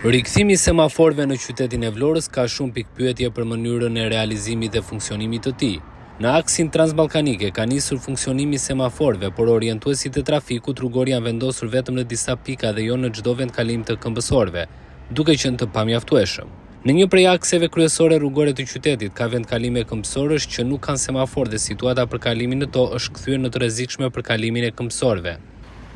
Rikthimi i semaforëve në qytetin e Vlorës ka shumë pikpyetje për mënyrën e realizimit dhe funksionimit të tij. Në aksin transballkanike ka nisur funksionimi i semaforëve, por orientuesit e trafikut rrugor janë vendosur vetëm në disa pika dhe jo në çdo vendkalim të këmbësorëve, duke qenë të pamjaftueshëm. Në një prej akseve kryesore rrugore të qytetit ka vendkalime këmbësorësh që nuk kanë semafor dhe situata për kalimin në to është kthyer në të rrezikshme për kalimin e këmbësorëve.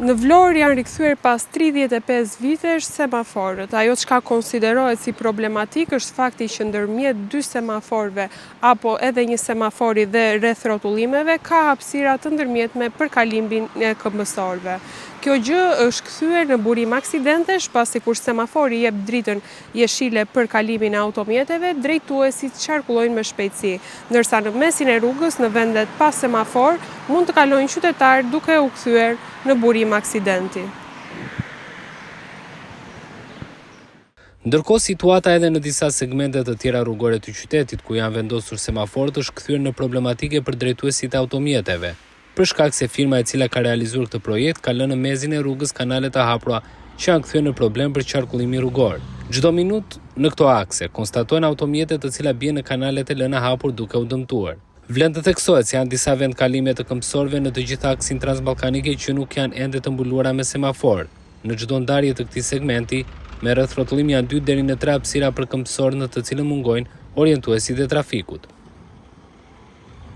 Në Vlorë janë rikthyer pas 35 vitesh semaforët. Ajo çka konsiderohet si problematik është fakti që ndërmjet dy semaforëve apo edhe një semafori dhe rreth rrotullimeve ka hapësira të ndërmjetme për kalimin e këmbësorëve. Kjo gjë është kthyer në burim aksidentesh pasi kur semafori jep dritën jeshile për kalimin e automjeteve, drejtuesit qarkullojnë me shpejtësi, ndërsa në mesin e rrugës në vendet pa semafor mund të kalojnë qytetarë duke u kthyer në burim aksidenti. Ndërkohë situata edhe në disa segmente të tjera rrugore të qytetit ku janë vendosur semaforët është kthyer në problematike për drejtuesit e automjeteve, për shkak se firma e cila ka realizuar këtë projekt ka lënë në mezin e rrugës kanale të hapura që janë kthyer në problem për qarkullimin rrugor. Çdo minutë në këto akse konstatojnë automjete të cilat bien në kanalet e lëna hapur duke u dëmtuar. Vlen të theksohet se janë disa vendkalime të këmbësorëve në të gjitha aksin transballkanike që nuk janë ende të mbuluara me semafor. Në çdo ndarje të këtij segmenti, me rreth rrotullim janë 2 deri në 3 hapësira për këmbësorë në të cilën mungojnë orientuesit e trafikut.